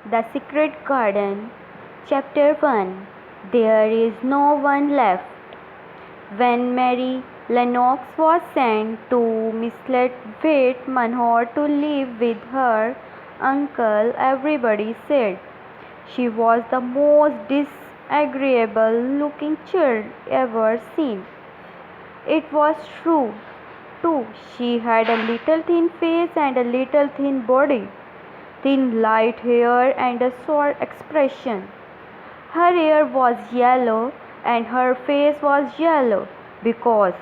The Secret Garden, Chapter 1. There is no one left. When Mary Lennox was sent to Misselthwaite Manor to live with her uncle, everybody said she was the most disagreeable looking child ever seen. It was true, too. She had a little thin face and a little thin body, thin light hair and a sour expression. Her hair was yellow and her face was yellow because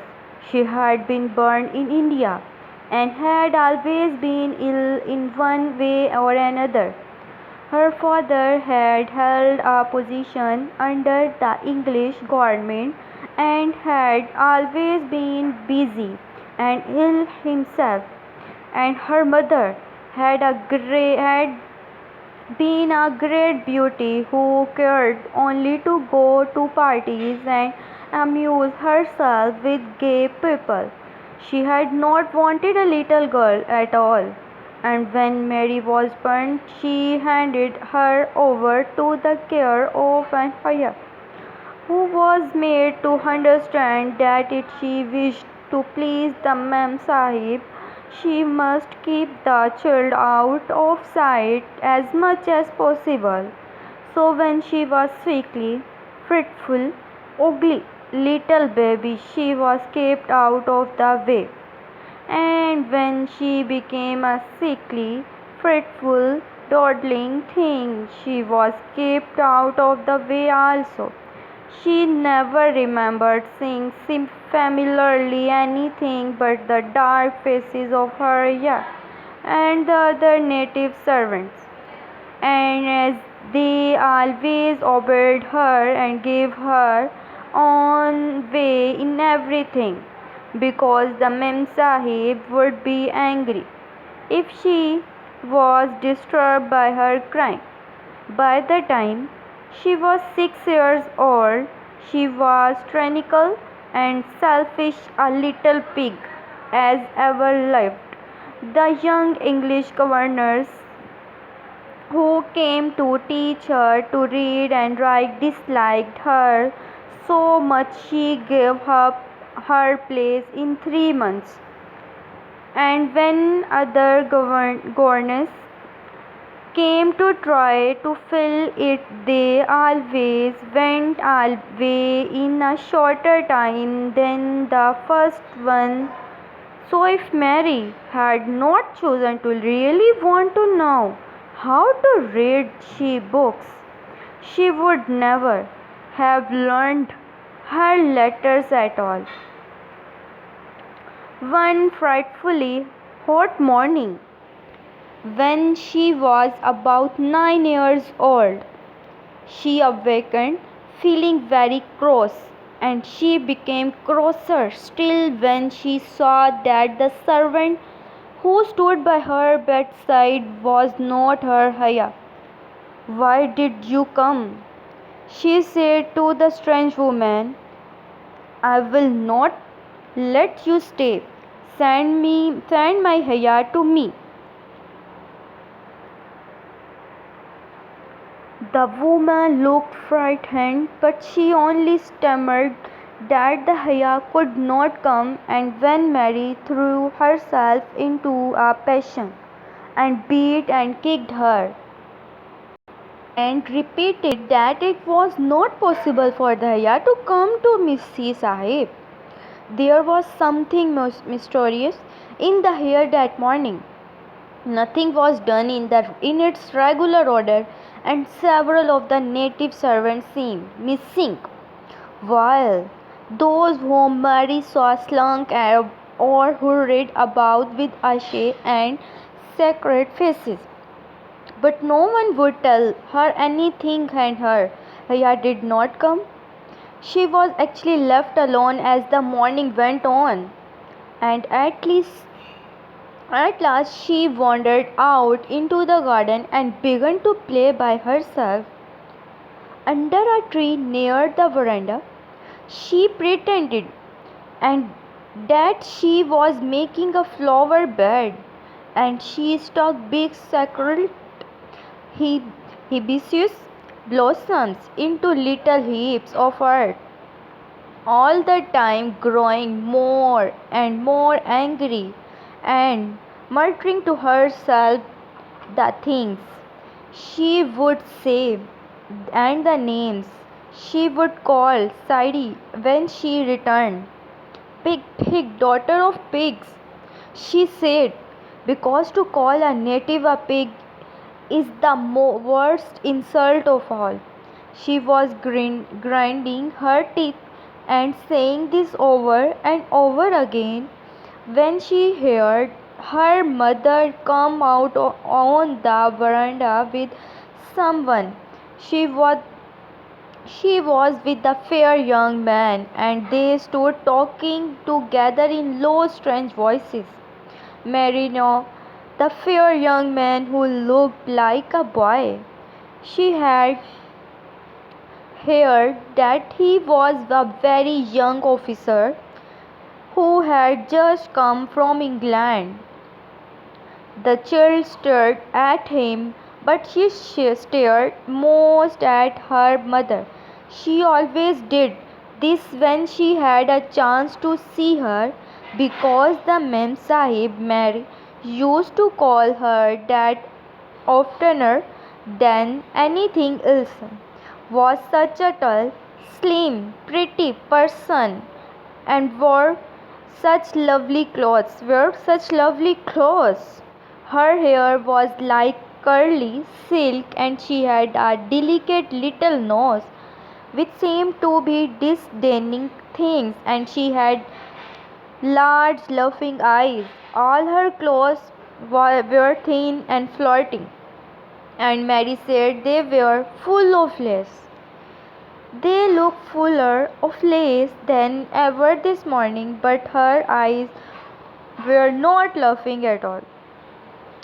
she had been born in India and had always been ill in one way or another. Her father had held a position under the English government and had always been busy and ill himself, and her mother had been a great beauty who cared only to go to parties and amuse herself with gay people. She had not wanted a little girl at all, and when Mary was born, she handed her over to the care of an ayah, who was made to understand that if she wished to please the Mem Sahib, she must keep the child out of sight as much as possible. So when she was sickly, fretful, ugly little baby, she was kept out of the way. And when she became a sickly, fretful, dawdling thing, she was kept out of the way also. She never remembered seeing familiarly anything but the dark faces of her and the other native servants, and as they always obeyed her and gave her own way in everything, because the Mem Sahib would be angry if she was disturbed by her crying. By the time she was 6 years old, she was tyrannical and selfish, a little pig as ever lived. The young English governors who came to teach her to read and write disliked her so much she gave up her place in 3 months. And when other governors came to try to fill it, they always went away in a shorter time than the first one. So, if Mary had not chosen to really want to know how to read she books, she would never have learned her letters at all. One frightfully hot morning, when she was about 9 years old, she awakened feeling very cross, and she became crosser still when she saw that the servant who stood by her bedside was not her Haya. "Why did you come?" she said to the strange woman. "I will not let you stay. Send my Haya to me." The woman looked frightened, but she only stammered that the Haya could not come, and when Mary threw herself into a passion and beat and kicked her, and repeated that it was not possible for the Haya to come to Missy Sahib. There was something mysterious in the air that morning. Nothing was done in its regular order, and several of the native servants seemed missing, while those whom Mary saw slunk or hurried about with ashy and sacred faces. But no one would tell her anything, and her Haya did not come. She was actually left alone as the morning went on, and at last she wandered out into the garden and began to play by herself under a tree near the veranda. She pretended and that she was making a flower bed, and she stuck big sacred hibiscus blossoms into little heaps of earth, all the time growing more and more angry and muttering to herself the things she would say and the names she would call Sadie when she returned. Pig, pig, daughter of pigs, she said, because to call a native a pig is the worst insult of all. She was grinding her teeth and saying this over and over again when she heard her mother come out on the veranda with someone. She was she was with the fair young man, and they stood talking together in low, strange voices. Marino, the fair young man who looked like a boy. She had heard that he was a very young officer who had just come from England. The child stared at him, but she stared most at her mother. She always did this when she had a chance to see her, because the Mem Sahib Mary used to call her that oftener than anything else. Was such a tall, slim, pretty person and wore such lovely clothes. Her hair was like curly silk, and she had a delicate little nose which seemed to be disdaining things, and she had large laughing eyes. All her clothes were thin and floating, and Mary said they were full of lace. They looked fuller of lace than ever this morning, but her eyes were not laughing at all.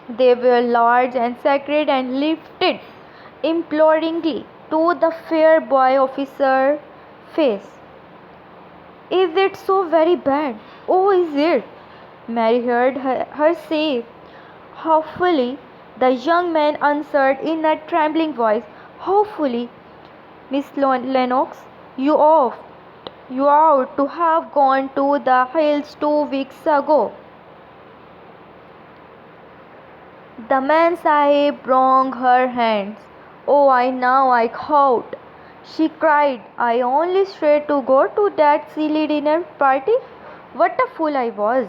They were large and sacred and lifted imploringly to the fair boy officer's face. Is it so very bad? Oh, is it? Mary heard her say. Hopefully, the young man answered in a trembling voice. Hopefully, Miss Lennox, you ought to have gone to the hills 2 weeks ago. The man Sahib wrung her hands. Oh, I ought, she cried. I only strayed to go to that silly dinner party. What a fool I was.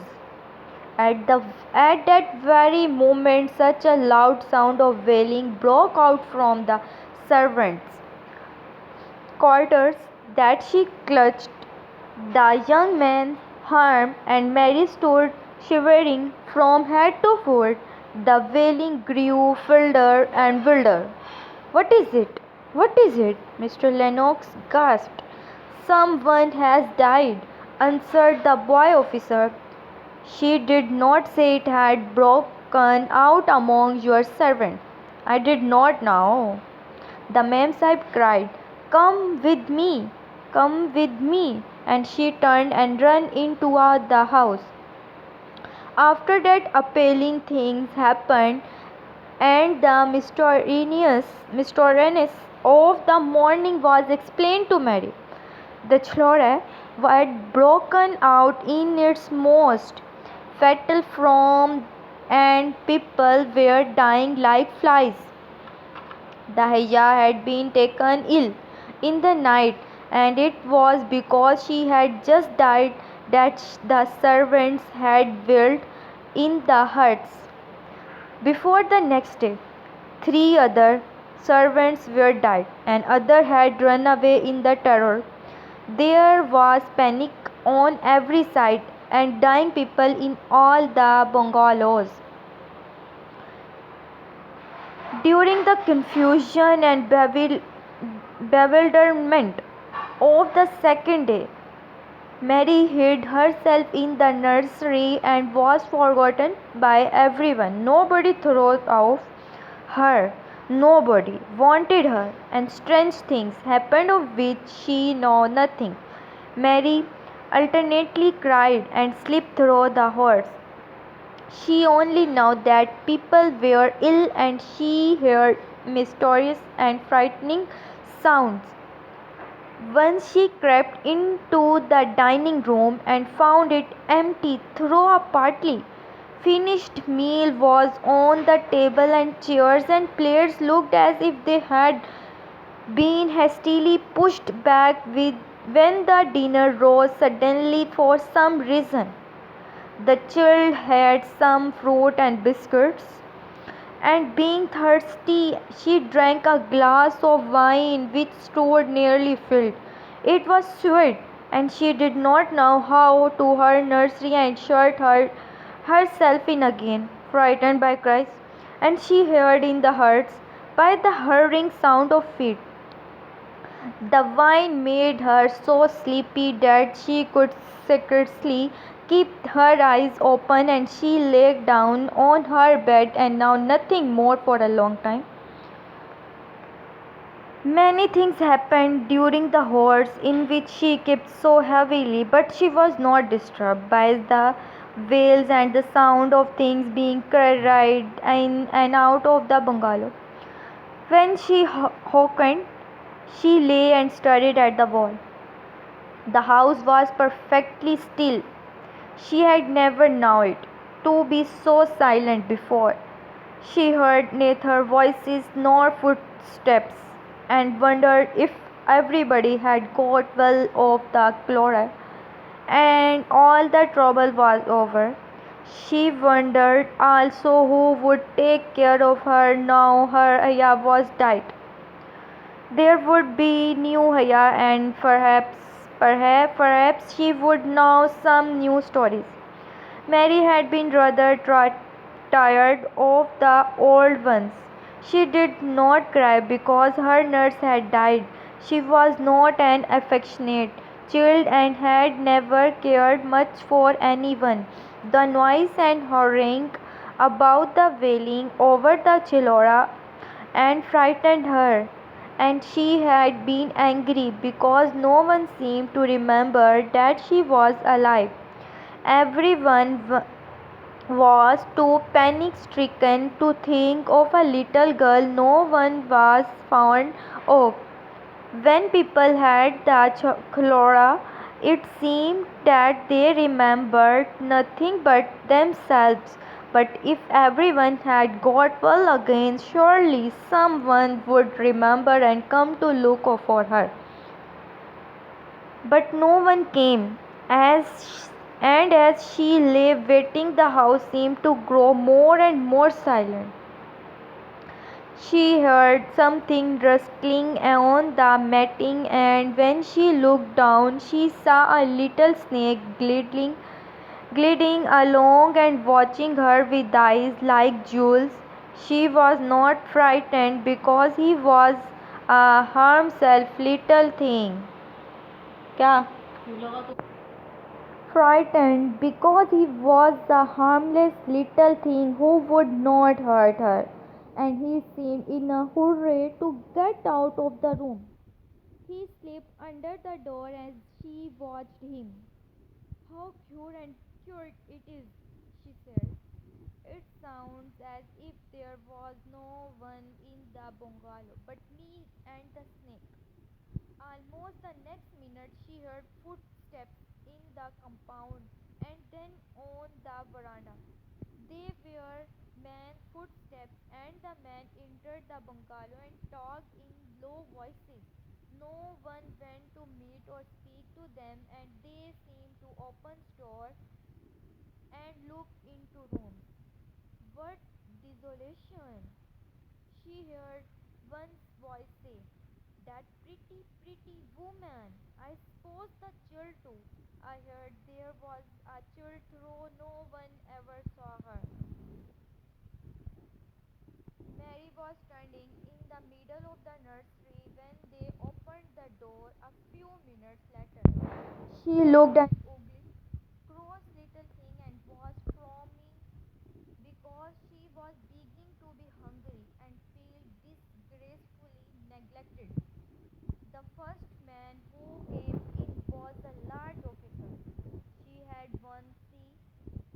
At that very moment, such a loud sound of wailing broke out from the servants' quarters that she clutched the young man's arm, and Mary stood shivering from head to foot. The wailing grew wilder and wilder. What is it? What is it? Mr. Lennox gasped. Someone has died, answered the boy officer. She did not say it had broken out among your servants. I did not know. The Mem Sahib cried, come with me, come with me, and she turned and ran into the house. After that, appalling things happened, and the mysterious of the morning was explained to Mary. The cholera had broken out in its most fatal form, and people were dying like flies. The Hayya had been taken ill in the night, and it was because she had just died that the servants had built in the huts. Before the next day, 3 other servants were died, and others had run away in the terror. There was panic on every side, and dying people in all the bungalows. During the confusion and bewilderment of the second day, Mary hid herself in the nursery and was forgotten by everyone. Nobody thought of her, nobody wanted her, and strange things happened of which she knew nothing. Mary alternately cried and slipped through the hours. She only knew that people were ill, and she heard mysterious and frightening sounds. Once she crept into the dining room and found it empty, though a partly finished meal was on the table, and chairs and plates looked as if they had been hastily pushed back when the dinner rose suddenly for some reason. The child had some fruit and biscuits, and being thirsty, she drank a glass of wine which stood nearly filled. It was sweet, and she did not know how to her nursery and shut herself in again, frightened by cries, and she heard in the huts by the hurrying sound of feet. The wine made her so sleepy that she could scarcely keep her eyes open, and she lay down on her bed and knew nothing more for a long time. Many things happened during the hours in which she kept so heavily, but she was not disturbed by the wails and the sound of things being carried in and out of the bungalow. When she awakened, she lay and stared at the wall. The house was perfectly still. She had never known it to be so silent before. She heard neither voices nor footsteps, and wondered if everybody had got well off the chloride and all the trouble was over. She wondered also who would take care of her now her Aya was dead. There would be new Haya, and perhaps she would know some new stories. Mary had been rather tired of the old ones. She did not cry because her nurse had died. She was not an affectionate child and had never cared much for anyone. The noise and hurrying about the wailing over the chilora and frightened her, and she had been angry because no one seemed to remember that she was alive. Everyone was too panic stricken to think of a little girl no one was fond of. When people had the cholera, it seemed that they remembered nothing but themselves. But if everyone had got well again, surely someone would remember and come to look for her. But no one came, as she lay waiting, the house seemed to grow more and more silent. She heard something rustling on the matting, and when she looked down, she saw a little snake gliding along and watching her with eyes like jewels. She was not frightened because he was a harmless little thing. क्या? Frightened because he was a harmless little thing who would not hurt her, and he seemed in a hurry to get out of the room. He slipped under the door as she watched him. How cute and cute it is, she said. It sounds as if there was no one in the bungalow but me and the snake. Almost the next minute she heard footsteps in the compound and then on the veranda. They were men's footsteps, and the men entered the bungalow and talked in low voices. No one went to meet or speak to them, and they seemed to open doors and look into rooms. What desolation! She heard one's voice say, "That pretty, pretty woman! I suppose the child too. I heard there was a child though no one ever saw her." Mary was standing in the middle of the nursery when they opened the door a few minutes later. She looked an ugly, cross little thing and was frowning because she was beginning to be hungry and feel disgracefully neglected. The first man who came in was a large officer. She had once seen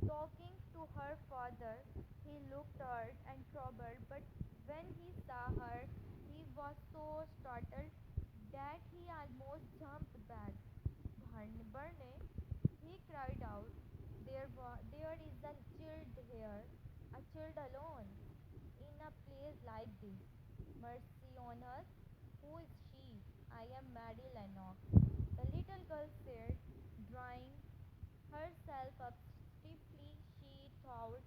talking to her father. He looked tired and troubled, but when When he saw her, he was so startled that he almost jumped back. Barney, he cried out, there is a child here, a child alone, in a place like this. Mercy on us. Who is she? I am Mary Lennox. The little girl said, drawing herself up stiffly. She thought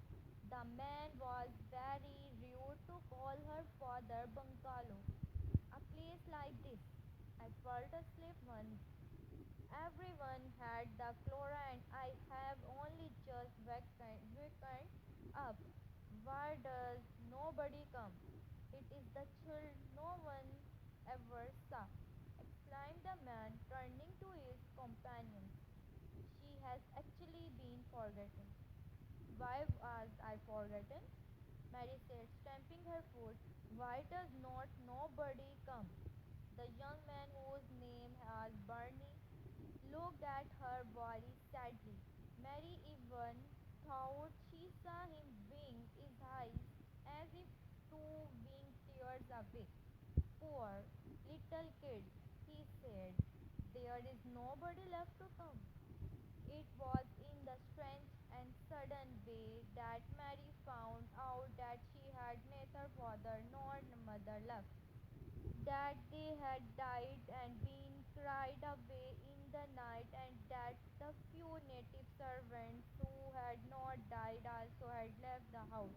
the man was very rude to call her father Bungalow. A place like this. I felt asleep once. Everyone had the Chlora and I have only just wakened up. Why does nobody come? It is the child no one ever saw, exclaimed the man, turning to his companion. She has actually been forgotten. Why was I forgotten? Mary said, stamping her foot. Why does not nobody come? The young man whose name was Barney looked at her very sadly. Mary even thought she saw him wink his eyes as if to wink tears away. Poor little kid, he said. There is nobody left to come. It was in the strange and sudden way that Mary found out that she had neither father nor mother left, that they had died and been cried away in the night, and that the few native servants who had not died also had left the house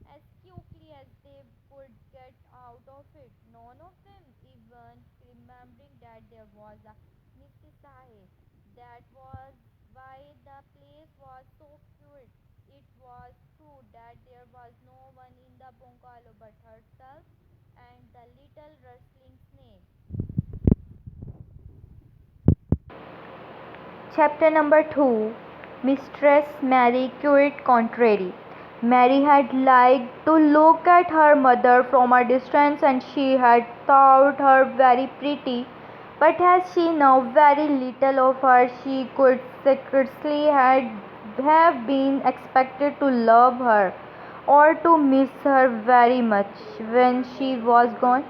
as quickly as they could get out of it. None of them even remembering that there was a Mrs. Sahe. That was why the place was so quiet. It was true that there was no one in the bungalow but herself and the little rustling snake. Chapter number 2. Mistress Mary Quite Contrary. Mary had liked to look at her mother from a distance and she had thought her very pretty, but as she knew very little of her, she could scarcely have been expected to love her or to miss her very much when she was gone.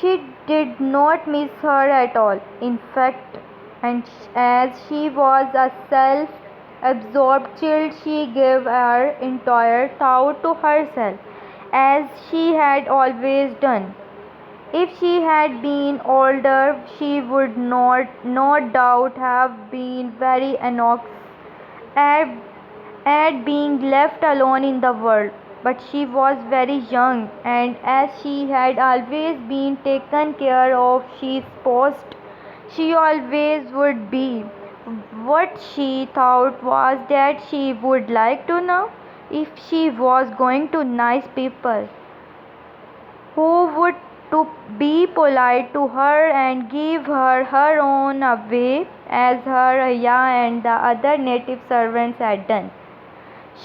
She did not miss her at all. In fact, and as she was a self absorbed child, she gave her entire thought to herself, as she had always done. If she had been older, she would not, no doubt, have been very annoyed at, at being left alone in the world. But she was very young, and as she had always been taken care of, she supposed she always would be. What she thought was that she would like to know if she was going to nice people who would to be polite to her and give her her own away as her Aya and the other native servants had done.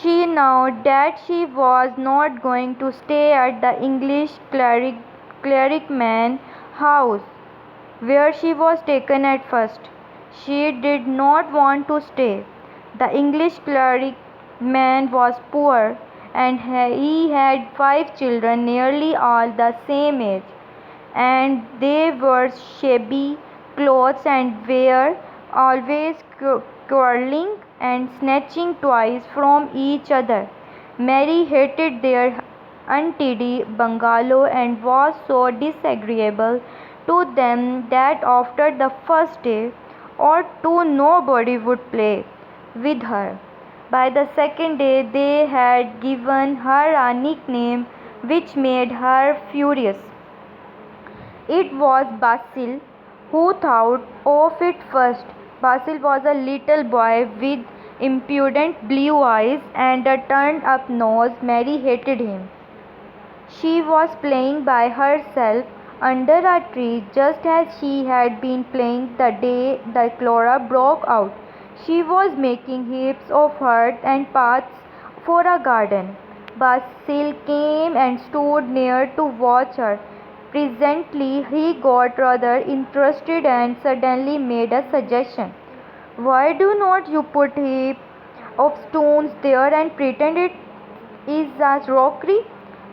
She knew that she was not going to stay at the English clergyman's house where she was taken at first. She did not want to stay. The English clergyman was poor, and he had 5 children, nearly all the same age, and they wore shabby clothes and were always quarreling and snatching toys from each other. Mary hated their untidy bungalow and was so disagreeable to them that after the first day or two nobody would play with her. By the second day they had given her a nickname which made her furious. It was Basil who thought of it first. Basil was a little boy with impudent blue eyes and a turned up nose. Mary hated him. She was playing by herself under a tree just as she had been playing the day the cholera broke out. She was making heaps of earth and paths for a garden. Basil came and stood near to watch her. Presently he got rather interested and suddenly made a suggestion. Why do not you put a heap of stones there and pretend it is a rockery?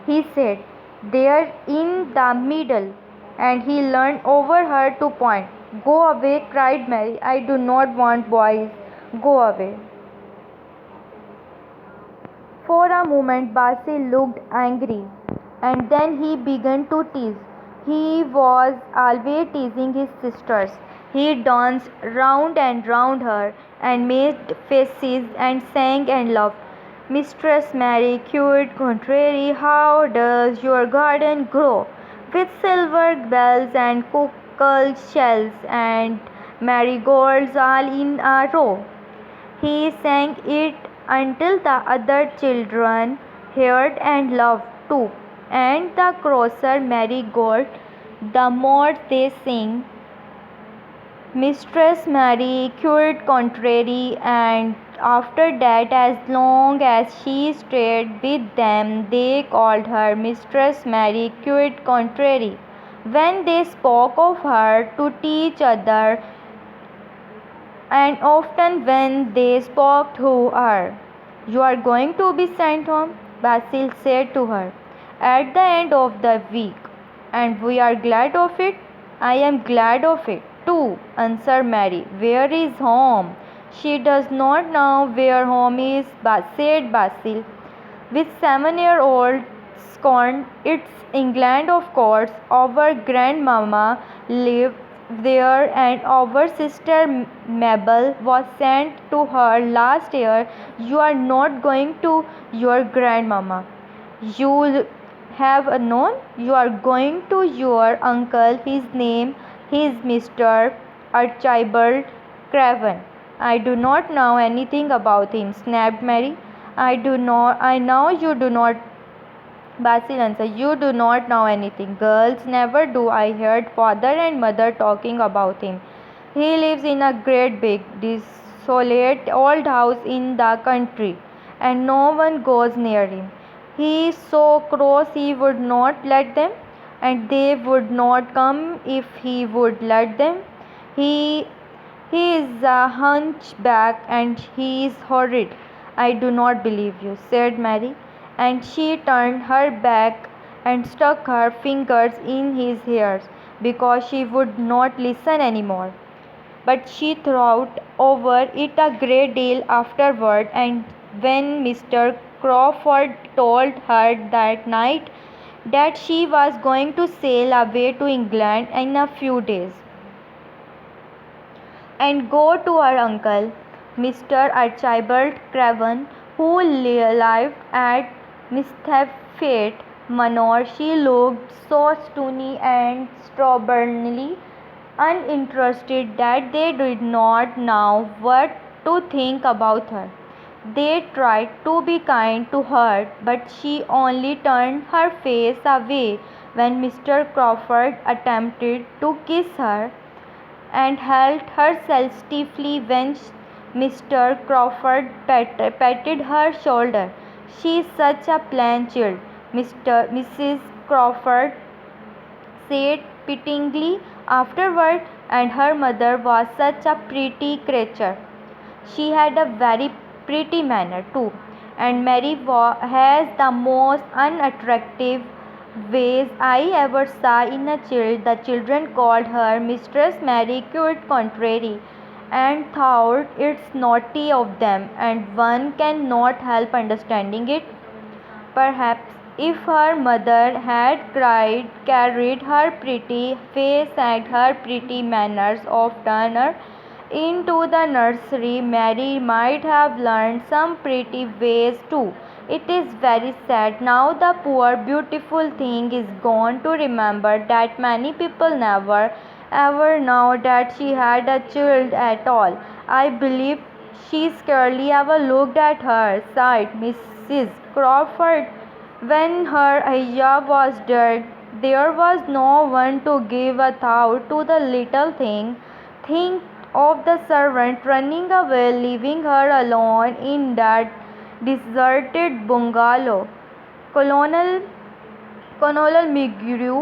He said. there in the middle, and he leaned over her to point. "Go away," cried Mary. "I do not want boys. Go away." For a moment Basil looked angry, and then he began to tease. He was always teasing his sisters. He danced round and round her, and made faces, and sang and laughed. "Mistress Mary, quite contrary, how does your garden grow, with silver bells and cockle shells and marigolds all in a row?" He sang it until the other children heard and laughed too, and the crosser Mary got, the more they sang "Mistress Mary, quite contrary," and after that, as long as she stayed with them, they called her Mistress Mary, quite contrary. When they spoke of her to each other, and often when they spoke to her, "You are going to be sent home," Basil said to her, "at the end of the week, and we are glad of it." "I am glad of it, too," answered Mary. "Where is home?" "She does not know where home is," said Basil, with 7-year-old scorn. "It's England, of course. Our grandmamma lived there, and our sister Mabel was sent to her last year." "You are not going to your grandmamma. You have known. You are going to your uncle. His name is Mr. Archibald Craven." "I do not know anything about him," snapped Mary. "I know you do not," Basil answered. "You do not know anything. Girls never do. I heard father and mother talking about him. He lives in a great big, desolate old house in the country, and no one goes near him. He is so cross he would not let them, and they would not come if he would let them. He he is a hunchback, and he is horrid." "I do not believe you," said Mary, and she turned her back and stuck her fingers in his ears, because she would not listen any more. But she thought over it a great deal afterward, and when Mr. Crawford told her that night that she was going to sail away to England in a few days, and go to her uncle, Mr. Archibald Craven, who lived at Misthafet Manor, she looked so stony and stubbornly uninterested that they did not know what to think about her. They tried to be kind to her, but she only turned her face away when Mr. Crawford attempted to kiss her, and held herself stiffly when Mr. Crawford patted her shoulder. "She is such a plain child," Mrs. Crawford said pityingly afterward, "and her mother was such a pretty creature." "She had a very pretty manner, too, and Mary has the most unattractive ways I ever saw in a child." The children called her Mistress Mary, quite contrary, and thought it's naughty of them, and one cannot help understanding it. Perhaps if her mother had carried her pretty face and her pretty manners oftener into the nursery, Mary might have learned some pretty ways too. It is very sad now the poor beautiful thing is gone, to remember that many people never ever know that she had a child at all. I believe she scarcely ever looked at her," sighed Mrs. Crawford. "When her ayah was dead, there was no one to give a thought to the little thing. Think of the servant running away, leaving her alone in that deserted bungalow." Colonel Migru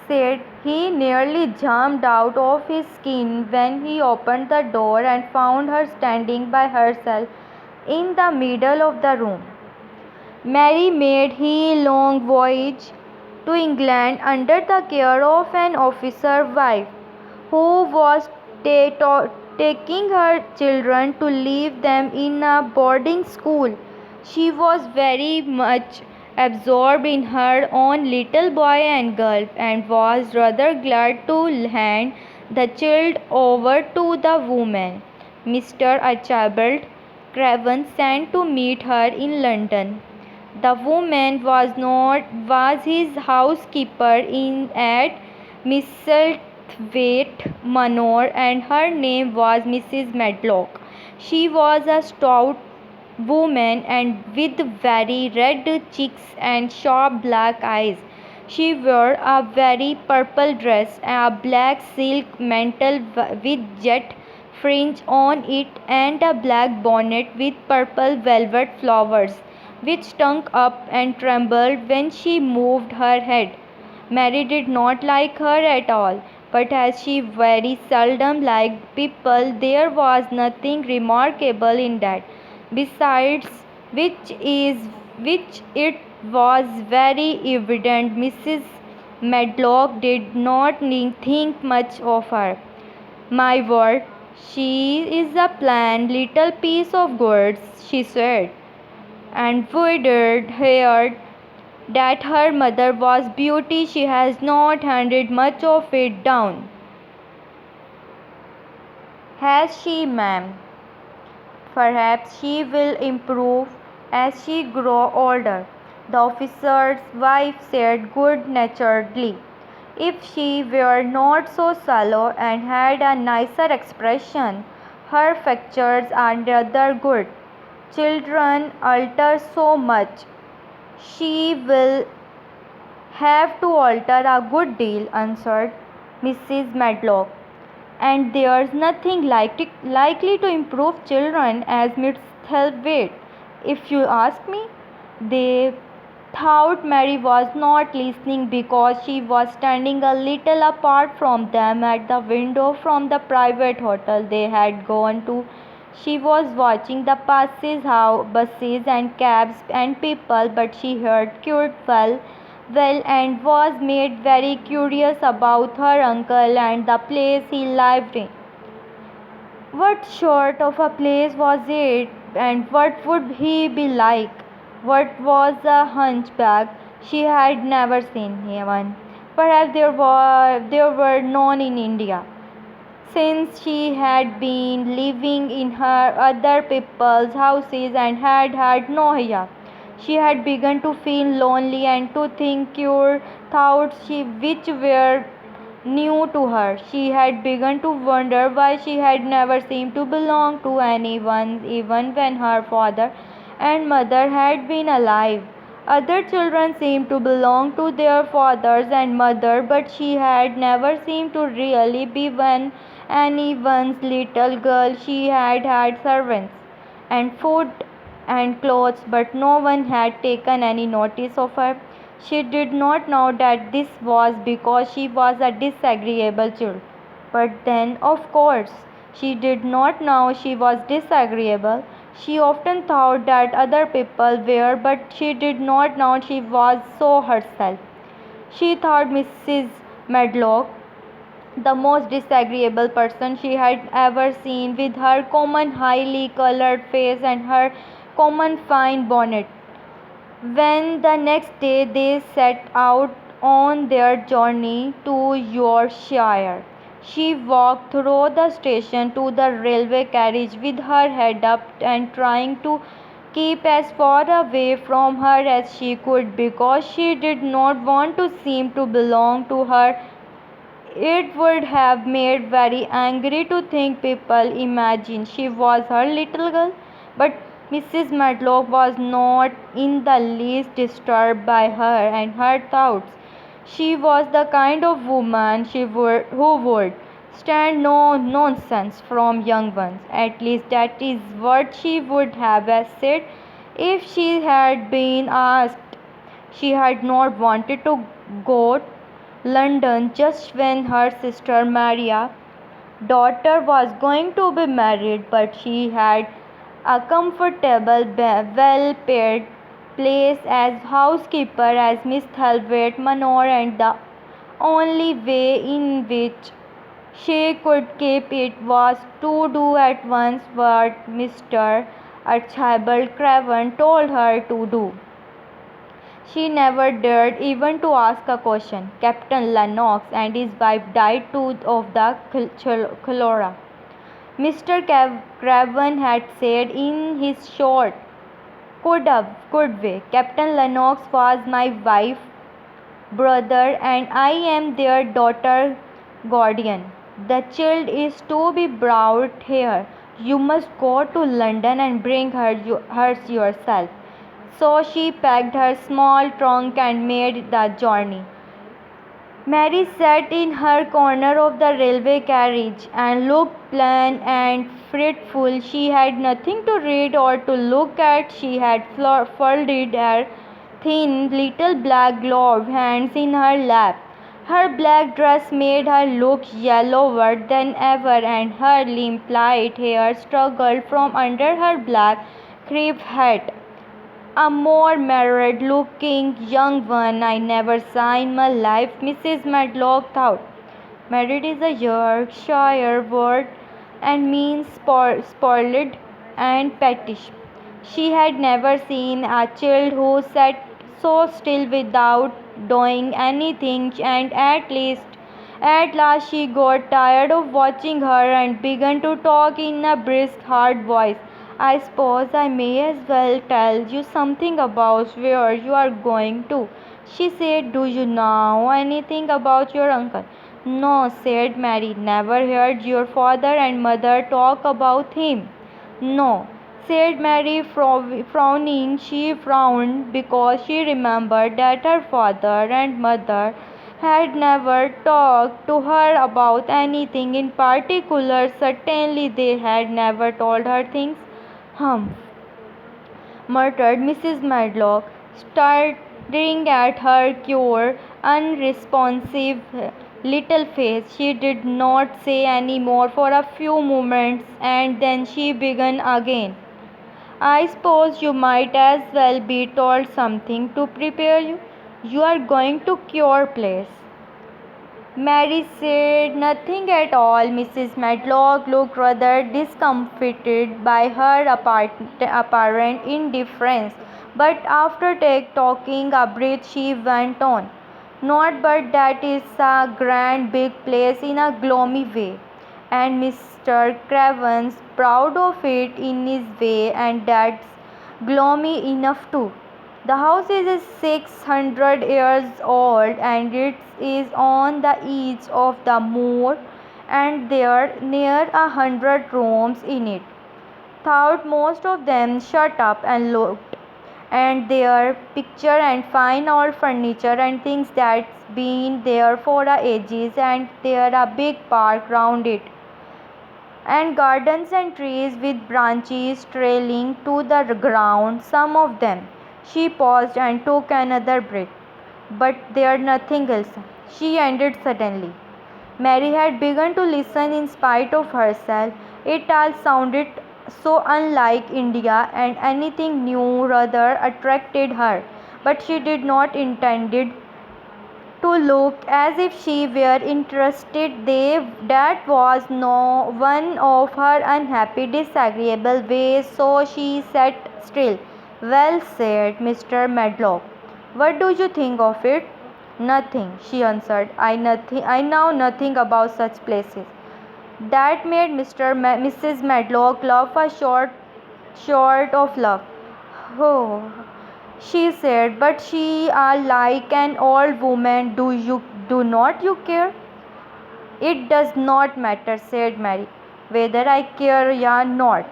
said he nearly jumped out of his skin when he opened the door and found her standing by herself in the middle of the room. Mary made a long voyage to England under the care of an officer's wife, who was taking her children to leave them in a boarding school. She was very much absorbed in her own little boy and girl, and was rather glad to hand the child over to the woman Mr. Archibald Craven sent to meet her in London. The woman was his housekeeper in at Misselthwaite Manor, and her name was Mrs. Medlock. She was a stout woman and with very red cheeks and sharp black eyes. She wore a very purple dress, a black silk mantle with jet fringe on it, and a black bonnet with purple velvet flowers, which stung up and trembled when she moved her head. Mary did not like her at all, but as she very seldom liked people, there was nothing remarkable in that. Besides which it was very evident Mrs. Medlock did not think much of her. My word, she is a plain little piece of goods, she said, and Woodard heard that her mother was beauty. She has not handed much of it down. Has she, ma'am? Perhaps she will improve as she grows older, the officer's wife said good-naturedly. If she were not so sallow and had a nicer expression, her features are rather good. Children alter so much. She will have to alter a good deal, answered Mrs. Medlock. And there's nothing likely to improve children as Miss Thelwait, if you ask me. They thought Mary was not listening because she was standing a little apart from them at the window from the private hotel they had gone to. She was watching the buses and cabs and people, but she heard quite well, and was made very curious about her uncle and the place he lived in. What sort of a place was it, and what would he be like? What was a hunchback? She had never seen one. Perhaps there were none in India, since she had been living in her other people's houses and had had no hire. She had begun to feel lonely and to think queer thoughts which were new to her. She had begun to wonder why she had never seemed to belong to anyone, even when her father and mother had been alive. Other children seemed to belong to their fathers and mother, but she had never seemed to really be anyone's little girl. She had had servants and food and clothes, but no one had taken any notice of her. She did not know that this was because she was a disagreeable child. But then, of course, she did not know she was disagreeable. She often thought that other people were, but she did not know she was so herself. She thought Mrs. Medlock the most disagreeable person she had ever seen, with her common highly colored face and her common fine bonnet. When the next day they set out on their journey to Yorkshire, she walked through the station to the railway carriage with her head up and trying to keep as far away from her as she could, because she did not want to seem to belong to her. It would have made very angry to think people imagined she was her little girl, but Mrs. Medlock was not in the least disturbed by her and her thoughts. She was the kind of woman who would stand no nonsense from young ones. At least that is what she would have said if she had been asked. She had not wanted to go London just when her sister Maria, daughter, was going to be married, but she had a comfortable, well paid place as housekeeper as Miss Thalberg Manor, and the only way in which she could keep it was to do at once what Mr. Archibald Craven told her to do. She never dared even to ask a question. Captain Lennox and his wife died too of the cholera. Mr. Craven had said in his short, good way, Captain Lennox was my wife, brother, and I am their daughter guardian. The child is to be brought here. You must go to London and bring her yourself. So she packed her small trunk and made the journey. Mary sat in her corner of the railway carriage and looked plain and fretful. She had nothing to read or to look at. She had folded her thin little black gloved hands in her lap. Her black dress made her look yellower than ever, and her limp light hair struggled from under her black crape hat. A more married-looking young one I never saw in my life, Mrs. Medlock thought. Married is a Yorkshire word and means spoiled and pettish. She had never seen a child who sat so still without doing anything, and at last she got tired of watching her and began to talk in a brisk, hard voice. I suppose I may as well tell you something about where you are going to, she said. Do you know anything about your uncle? No, said Mary. Never heard your father and mother talk about him. No, said Mary, frowning. She frowned because she remembered that her father and mother had never talked to her about anything in particular. Certainly they had never told her things. Humph, muttered Mrs. Medlock, staring at her queer, unresponsive little face. She did not say any more for a few moments, and then she began again. I suppose you might as well be told something to prepare you. You are going to Cure Place. Mary said nothing at all. Mrs. Medlock looked rather discomfited by her apparent indifference, but after taking a breath, she went on. Not but that it's a grand big place in a gloomy way, and Mr. Craven's proud of it in his way, and that's gloomy enough too. The house is 600 years old, and it is on the edge of the moor, and there are near 100 rooms in it. Thought most of them shut up and looked, and their picture and fine old furniture and things that's been there for ages, and there a big park round it, and gardens and trees with branches trailing to the ground, some of them. She paused and took another breath. But there's nothing else, she ended suddenly. Mary had begun to listen in spite of herself. It all sounded so unlike India, and anything new rather attracted her. But she did not intended to look as if she were interested. That was no one of her unhappy, disagreeable ways, so she sat still. Well, said Mr. Medlock. What do you think of it? Nothing, she answered. I know nothing about such places. That made Mrs. Medlock laugh a short of laugh. Oh, she said, but she are like an old woman. Do not you care? It does not matter, said Mary, whether I care or not.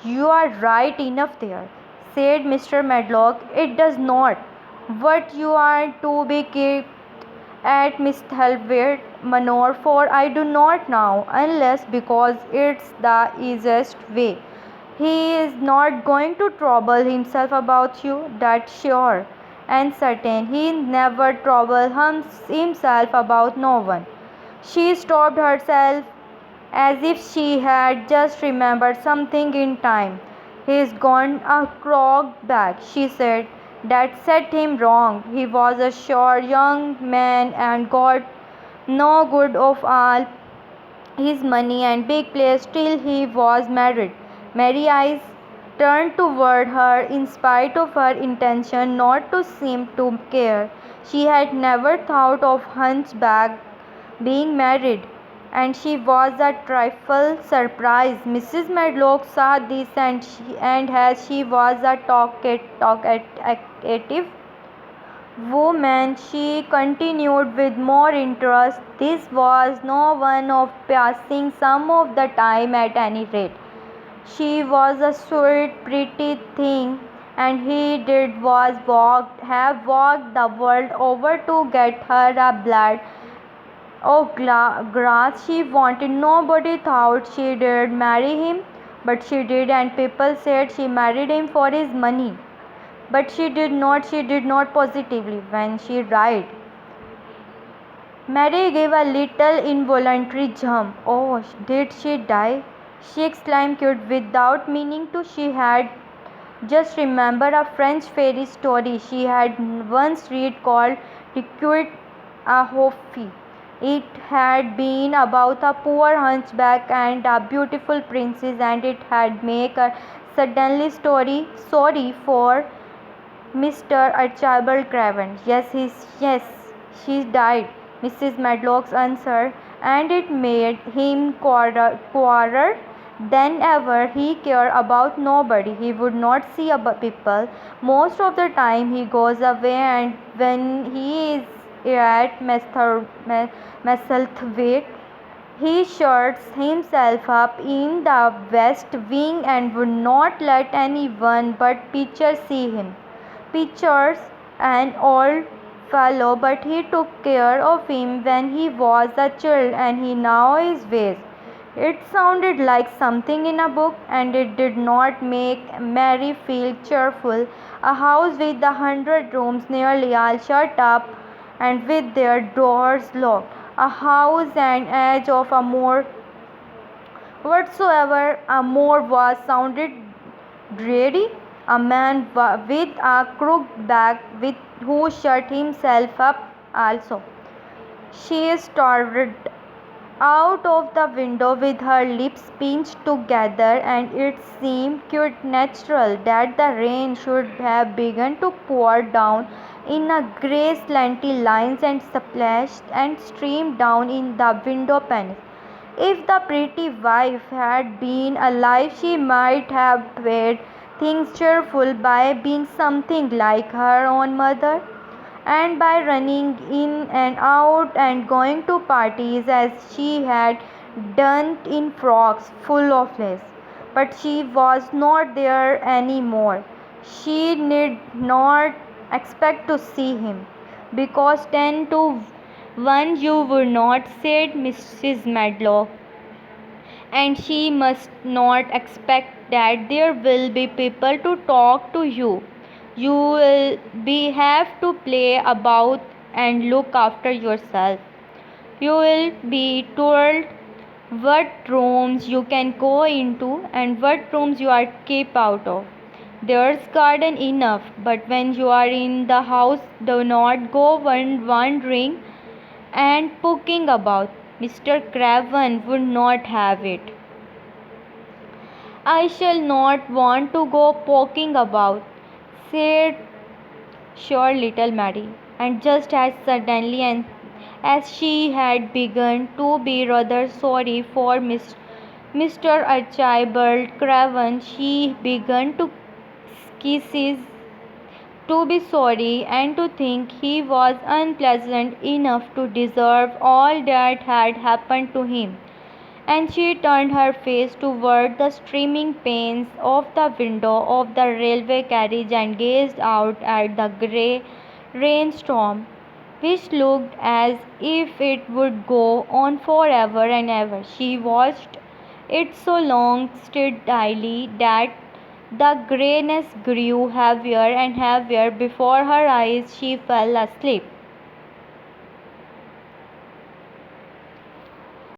You are right enough there, said Mr. Medlock. It does not. What you are to be kept at Miss Thalberg Manor for, I do not know, unless because it's the easiest way. He is not going to trouble himself about you, that's sure and certain. He never troubles himself about no one. She stopped herself as if she had just remembered something in time. He's gone a crowd back, she said. that set him wrong. He was a sure young man and got no good of all his money and big place till he was married. Mary's eyes turned toward her in spite of her intention not to seem to care. She had never thought of Hunchback being married, and she was a trifle surprised. Mrs. Medlock saw this, and as she was a talkative woman, she continued with more interest. This was no one of passing some of the time at any rate. She was a sweet, pretty thing, and he did was have walked the world over to get her a blade of grass she wanted. Nobody thought she did marry him, but she did, and people said she married him for his money. But she did not positively. When she died, Mary gave a little involuntary jump. Oh, did she die? She exclaimed without meaning to. She had just remembered a French fairy story she had once read called Riquet a Hoffy. It had been about a poor hunchback and a beautiful princess, and it had made her suddenly sorry for Mr. Archibald Craven. Yes, she died, Mrs. Medlock answered, and it made him quieter than ever. He cared about nobody. He would not see about people. Most of the time he goes away, and when he is at Misselthwaite, he shuts himself up in the west wing and would not let anyone but Pitcher see him. Pitcher's an old fellow, but he took care of him when he was a child, and he now is wise. It sounded like something in a book, and it did not make Mary feel cheerful. A house with 100 rooms nearly all shut up and with their doors locked. A house and edge of a moor whatsoever a moor was sounded dreary. A man with a crooked back who shut himself up also. She started out of the window with her lips pinched together, and it seemed quite natural that the rain should have begun to pour down in a grey slanty lines and splashed and streamed down in the window panes. If the pretty wife had been alive, she might have made things cheerful by being something like her own mother, and by running in and out and going to parties as she had done in frocks full of lace. But she was not there any more. She need not expect to see him, because 10 to 1 you would not, said Mrs. Medlock, and she must not expect that there will be people to talk to you. You will have to play about and look after yourself. You will be told what rooms you can go into and what rooms you are kept out of. There's garden enough, but when you are in the house, do not go wandering and poking about. Mr. Craven would not have it. I shall not want to go poking about, said sure little Mary, and just as suddenly and as she had begun to be rather sorry for Mr. Archibald Craven, she began to cease to be sorry and to think he was unpleasant enough to deserve all that had happened to him. And she turned her face toward the streaming panes of the window of the railway carriage and gazed out at the grey rainstorm, which looked as if it would go on forever and ever. She watched it so long steadily that the greyness grew heavier and heavier before her eyes. She fell asleep.